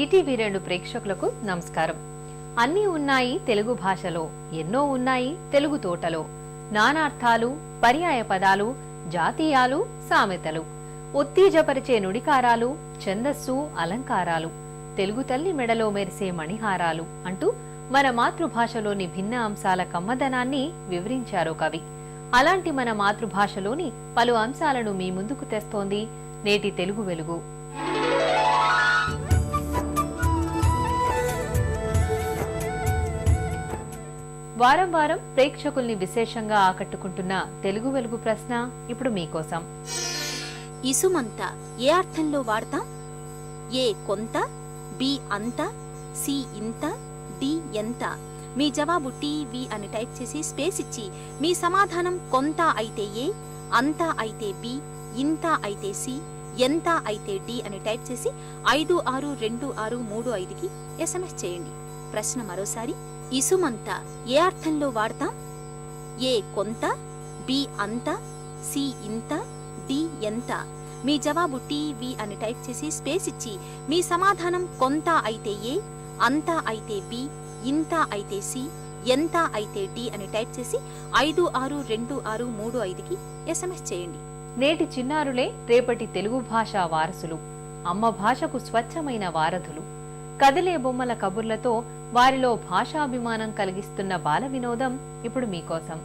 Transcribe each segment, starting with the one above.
ETV 2 ప్రేక్షకులకు నమస్కారం. అన్నీ ఉన్నాయి తెలుగు భాషలో, ఎన్నో ఉన్నాయి తెలుగు తోటలో. నానార్థాలు, పర్యాయ పదాలు, జాతీయాలు, సామెతలు, ఉత్తేజపరిచే నుడికారాలు, ఛందస్సు, అలంకారాలు, తెలుగు తల్లి మెడలో మెరిసే మణిహారాలు అంటూ మన మాతృభాషలోని భిన్న అంశాల కమ్మదనాన్ని వివరించారు కవి. అలాంటి మన మాతృభాషలోని పలు అంశాలను మీ ముందుకు తెస్తోంది నేటి తెలుగు వెలుగు. వారం వారం ప్రేక్షకుల్ని విశేషంగా ఆకట్టుకుంటున్న తెలుగు వెలుగు ప్రశ్న ఇప్పుడు మీకోసం. ఇసుమంత ఏ అర్థంలో వాడతాం? ఏ కొంత, బి అంత, సి ఇంత, డి ఎంత? మీ జవాబు టీవీ అని టైప్ చేసి స్పేస్ ఇచ్చి మీ సమాధానం కొంత అయితే ఏ, అంత అయితే బి, ఇంత అయితే సి, ఎంత అయితే డి అని టైప్ చేసి 562635కి SMS చేయండి. ప్రశ్న మరోసారి, ఇసుమంత ఏ అర్థంలో వాడతాం? ఏ కొంత, బి అంత, సి ఇంత, డి ఎంత? మీ జవాబు టీవీ అని టైప్ చేసి స్పేస్ ఇచ్చి మీ సమాధానం కొంత అయితే ఏ, అంత అయితే బి, ఇంత అయితే సి, ఎంత అయితే డి అని టైప్ చేసి 562635కి SMS చేయండి. నేటి చిన్నారులే రేపటి తెలుగు భాషా వారసులు, అమ్మ భాషకు స్వచ్ఛమైన వారధులు. కదిలే బొమ్మల కబుర్లతో వారిలో భాషాభిమానం కలిగిస్తున్న బాల వినోదం ఇప్పుడు మీకోసం.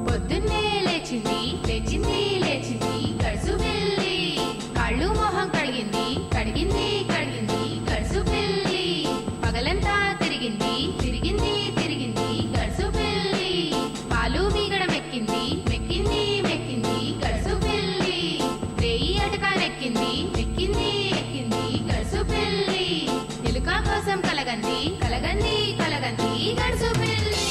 పొద్దున్నే లేచింది లేచింది లేచింది గడుసు పిల్లి, కళ్ళు మొహం కడిగింది కడిగింది కడిగింది గడుసు పిల్లి, పగలంతా తిరిగింది తిరిగింది తిరిగింది గడుసు పిల్లి, పాలు మీగడ మెక్కింది మెక్కింది మెక్కింది గడుసు పిల్లి, రేయి అటకాలెక్కింది ఎక్కింది ఎక్కింది గడుసు పిల్లి, ఎలుక కోసం కలగంది కలగంది కలగంది గడుసు పిల్లి.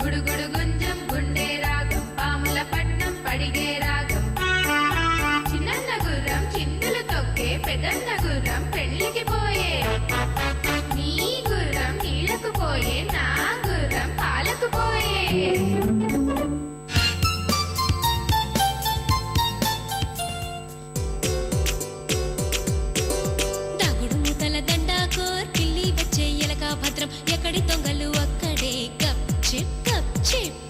గుడుగుడు గుంజం గుండె రాగం పాముల పట్నం పడిగే రాగం, చిన్నన్న గుర్రం చిందులు తొక్కే పెద్దన్న గుర్రం పెళ్లికి పోయే, నీ గుర్రం నీళ్లకు పోయే నా గుర్రం పాలకు పోయే. దాగుడు మూతల దండాకోర్ పిల్లి వచ్చే ఎలక భద్రం, ఎక్కడి దొంగలు అక్కడే గప్ చిప్ గప్ చిప్.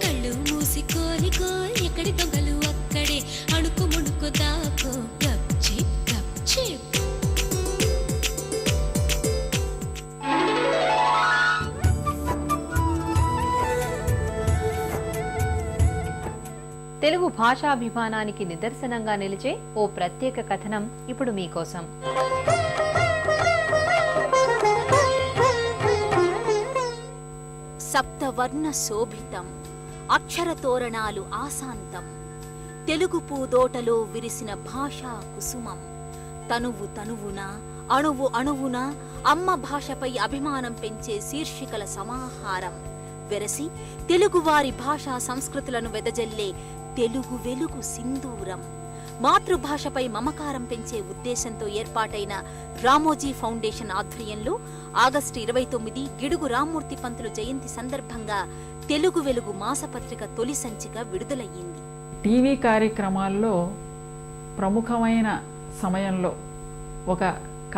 కళ్ళు మూసికోని కోల్ ఎక్కడి దొంగలు అక్కడే, అణుకు ముణుకు దాకో గప్ చిప్ గప్ చిప్. తెలుగు భాషాభిమానానికి నిదర్శనంగా నిలిచే ఓ ప్రత్యేక కథనం ఇప్పుడు మీకోసం. సప్తవర్ణ శోభితం, అక్షర తోరణాలు ఆశాంతం, తెలుగు పూదోటలో విరిసిన భాషా కుసుమం, తనువు తనువున అణువు అణువున అమ్మ భాషపై అభిమానం పెంచే శీర్షికల సమాహారం, వెరసి తెలుగువారి భాషా సంస్కృతులను వెదజల్లే తెలుగు వెలుగు సింధూరం. మాతృభాషపై మమకారం పెంచే ఉద్దేశంతో ఏర్పాటైన రామోజీ ఫౌండేషన్ ఆధ్వర్యంలో ఆగస్టు 29 గిడుగు రామ్మూర్తి పంతులు జయంతి సందర్భంగా తెలుగు వెలుగు మాసపత్రిక తొలి సంచిక విడుదలయ్యింది. టీవీ కార్యక్రమాల్లో ప్రముఖమైన సమయంలో ఒక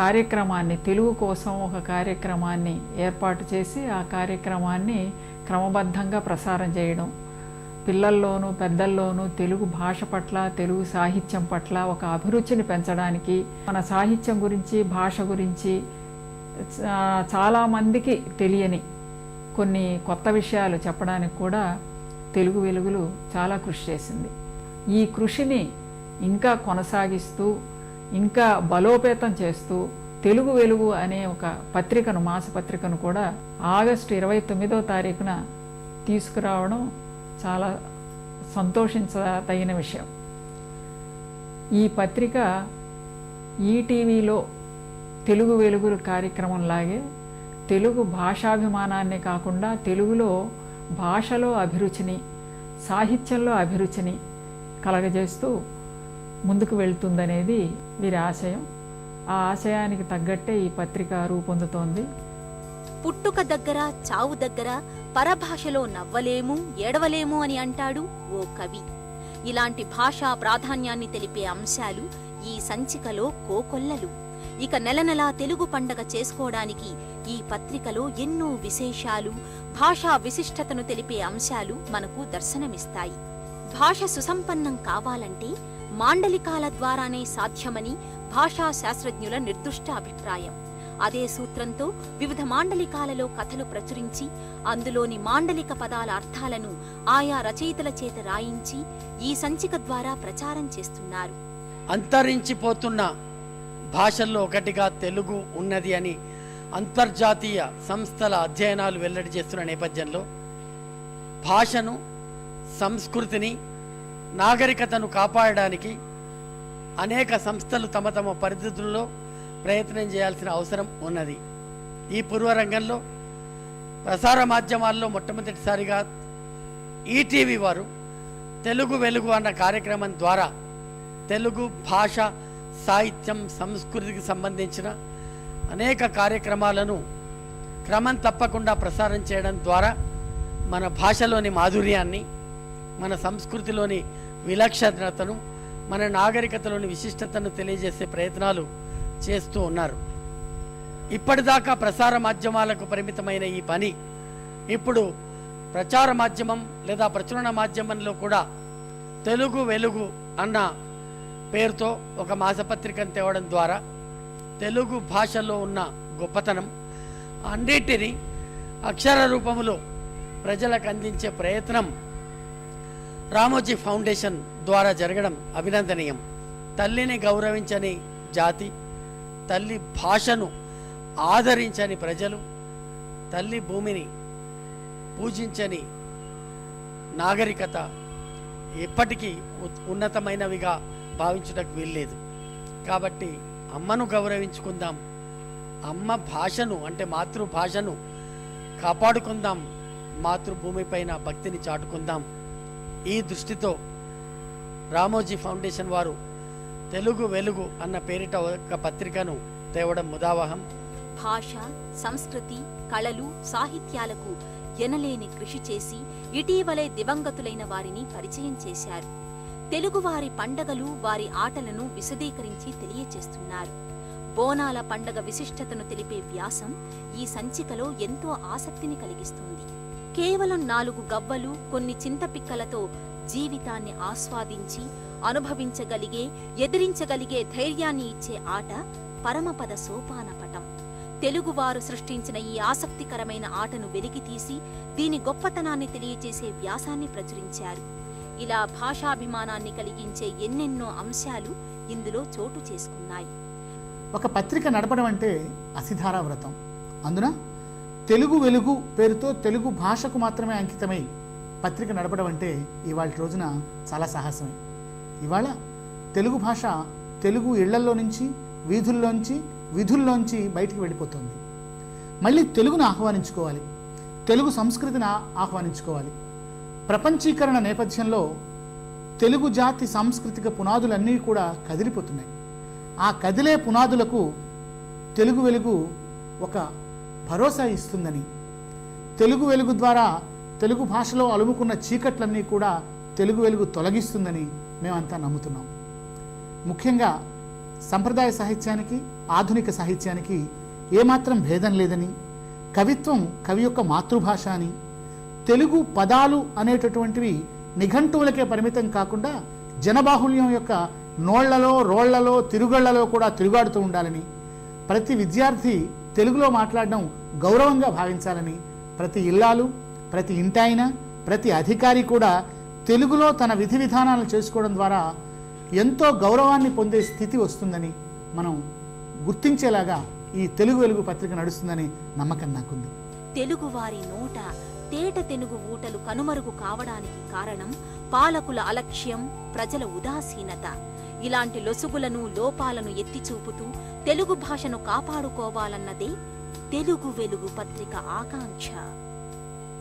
కార్యక్రమాన్ని, తెలుగు కోసం ఒక కార్యక్రమాన్ని ఏర్పాటు చేసి ఆ కార్యక్రమాన్ని క్రమబద్ధంగా ప్రసారం చేయడం, పిల్లల్లోనూ పెద్దల్లోనూ తెలుగు భాష పట్ల, తెలుగు సాహిత్యం పట్ల ఒక అభిరుచిని పెంచడానికి, మన సాహిత్యం గురించి, భాష గురించి చాలామందికి తెలియని కొన్ని కొత్త విషయాలు చెప్పడానికి కూడా తెలుగు వెలుగులు చాలా కృషి చేసింది. ఈ కృషిని ఇంకా కొనసాగిస్తూ, ఇంకా బలోపేతం చేస్తూ తెలుగు వెలుగు అనే ఒక పత్రికను, మాసపత్రికను కూడా ఆగస్టు 29వ తారీఖున తీసుకురావడం చాలా సంతోషించదగిన విషయం. ఈ పత్రిక ఈటీవీలో తెలుగు వెలుగులు కార్యక్రమంలాగే తెలుగు భాషాభిమానాన్ని కాకుండా తెలుగులో భాషలో అభిరుచిని, సాహిత్యంలో అభిరుచిని కలగజేస్తూ ముందుకు వెళ్తుందనేది వీరి ఆశయం. ఆ ఆశయానికి తగ్గట్టే ఈ పత్రిక రూపొందుతోంది. పుట్టుక దగ్గర చావు దగ్గర పరభాషలో నవ్వలేము ఏడవలేము అని అంటాడు ఓ కవి. ఇలాంటి భాషా ప్రాధాన్యాన్ని తెలిపే అంశాలు ఈ సంచికలో కోకొల్లలు. ఇక నెల నెలా తెలుగు పండగ చేసుకోవడానికి ఈ పత్రికలో ఎన్నో విశేషాలు, భాషా విశిష్టతను తెలిపే అంశాలు మనకు దర్శనమిస్తాయి. భాష సుసంపన్నం కావాలంటే మాండలికాల ద్వారానే సాధ్యమని భాషా శాస్త్రజ్ఞుల నిర్దుష్ట అభిప్రాయం. అదే సూత్రంతో వివిధ మాండలికాలలో కథలు ప్రచురించి అందులోని మాండలిక పదాల అర్థాలను ఆయా రచయితల చేత రాయించి ఈ సంచిక ద్వారా ప్రచారం చేస్తున్నారు. అంతరించిపోతున్న భాషల్లో ఒకటిగా తెలుగు ఉన్నది అని అంతర్జాతీయ సంస్థల అధ్యయనాలు వెల్లడి చేస్తున్న నేపథ్యంలో భాషను, సంస్కృతిని, నాగరికతను కాపాడడానికి అనేక సంస్థలు తమ తమ పరిధితుల్లో ప్రయత్నం చేయాల్సిన అవసరం ఉన్నది. ఈ పూర్వరంగంలో ప్రసార మాధ్యమాల్లో మొట్టమొదటిసారిగా ఈటీవీ వారు తెలుగు వెలుగు అన్న కార్యక్రమం ద్వారా తెలుగు భాష, సాహిత్యం, సంస్కృతికి సంబంధించిన అనేక కార్యక్రమాలను క్రమం తప్పకుండా ప్రసారం చేయడం ద్వారా మన భాషలోని మాధుర్యాన్ని, మన సంస్కృతిలోని విలక్షణతను, మన నాగరికతలోని విశిష్టతను తెలియజేసే ప్రయత్నాలు చేస్తూ ఉన్నారు. ఇప్పటిదాకా ప్రసార మాధ్యమాలకు పరిమితమైన ఈ పని ఇప్పుడు ప్రచార మాధ్యమం లేదా ప్రచురణ మాధ్యమంలో కూడా తెలుగు వెలుగు అన్న పేరుతో ఒక మాసపత్రికను తేవడం ద్వారా తెలుగు భాషలో ఉన్న గొప్పతనం అన్నిటినీ అక్షర రూపములో ప్రజలకు అందించే ప్రయత్నం రామోజీ ఫౌండేషన్ ద్వారా జరగడం అభినందనీయం. తల్లిని గౌరవించని జాతి, తల్లి భాషను ఆదరించని ప్రజలు, తల్లి భూమిని పూజించని నాగరికత ఎప్పటికీ ఉన్నతమైనవిగా భావించుటకు వీల్లేదు. కాబట్టి అమ్మను గౌరవించుకుందాం, అమ్మ భాషను అంటే మాతృభాషను కాపాడుకుందాం, మాతృభూమిపైన భక్తిని చాటుకుందాం. ఈ దృష్టితో రామోజీ ఫౌండేషన్ వారు తెలుగు వెలుగు అన్న పేరిట ఒక పత్రికను తేవడం ముదావహం. భాష, సంస్కృతి, కళలు, సాహిత్యాలకు ఎనలేని కృషి చేసి ఇటీవలే దివంగతులైన వారిని పరిచయం చేశారు. తెలుగువారి పండగలు, వారి ఆటలను విశదీకరించి తెలియచేస్తున్నారు. బోనాల పండగ విశిష్టతను తెలిపే వ్యాసం ఈ సంచికలో ఎంతో ఆసక్తిని కలిగిస్తుంది. కేవలం 4 గవ్వలు, కొన్ని చింతపిక్కలతో జీవితాన్ని ఆస్వాదించి అనుభవించగలిగే, ఎదిరించగలిగే ధైర్యాన్ని ఇచ్చే ఆట పరమపద సోపానపటం. తెలుగువారు సృష్టించిన ఈ ఆసక్తికరమైన ఆటను వెలికితీసి దీని గొప్పతనాన్ని తెలియచేసే వ్యాసాన్ని ప్రచురించారు. ఇలా భాషాభిమానాన్ని కలిగించే ఎన్నెన్నో అంశాలు ఇందులో చోటు చేసుకున్నాయి. ఒక పత్రిక నడపడం అంటే అసిధారా వ్రతం. అందున తెలుగు వెలుగు పేరుతో తెలుగు భాషకు మాత్రమే అంకితమై పత్రిక నడపడం అంటే ఇవాళ రోజున చాలా సాహసమే. ఇవాళ తెలుగు భాష తెలుగు ఇళ్లల్లో నుంచి, వీధుల్లోంచి, విధుల్లోంచి బయటికి వెళ్ళిపోతుంది. మళ్ళీ తెలుగును ఆహ్వానించుకోవాలి, తెలుగు సంస్కృతిని ఆహ్వానించుకోవాలి. ప్రపంచీకరణ నేపథ్యంలో తెలుగు జాతి సాంస్కృతిక పునాదులన్నీ కూడా కదిలిపోతున్నాయి. ఆ కదిలే పునాదులకు తెలుగు వెలుగు ఒక భరోసా ఇస్తుందని, తెలుగు వెలుగు ద్వారా తెలుగు భాషలో అలుముకున్న చీకట్లన్నీ కూడా తెలుగు వెలుగు తొలగిస్తుందని మేమంతా నమ్ముతున్నాం. ముఖ్యంగా సంప్రదాయ సాహిత్యానికి, ఆధునిక సాహిత్యానికి ఏమాత్రం భేదం లేదని, కవిత్వం కవి యొక్క మాతృభాష అని, తెలుగు పదాలు అనేటటువంటివి నిఘంటువులకే పరిమితం కాకుండా జనబాహుల్యం యొక్క నోళ్లలో, రోళ్లలో, తిరుగళ్లలో కూడా తిరుగాడుతూ ఉండాలని, ప్రతి విద్యార్థి తెలుగులో మాట్లాడడం గౌరవంగా భావించాలని, ప్రతి ఇల్లాలు, ప్రతి ఇంటాయన, ప్రతి అధికారి కూడా తెలుగులో తన విధి విధానాలు చేసుకోవడం ద్వారా ఎంతో గౌరవాన్ని పొందే స్థితి వస్తుందని మనం గుర్తించేలాగా ఈ తెలుగు వెలుగు పత్రిక నడుస్తుందని నమ్మకం నాకుంది. తెలుగువారి నోట తేట తెనుగు ఊటలు కనుమరుగు కావడానికి కారణం పాలకుల అలక్ష్యం, ప్రజల ఉదాసీనత. ఇలాంటి లొసుగులను, లోపాలను ఎత్తిచూపుతూ తెలుగు భాషను కాపాడుకోవాలన్నదే తెలుగు వెలుగు పత్రిక ఆకాంక్ష.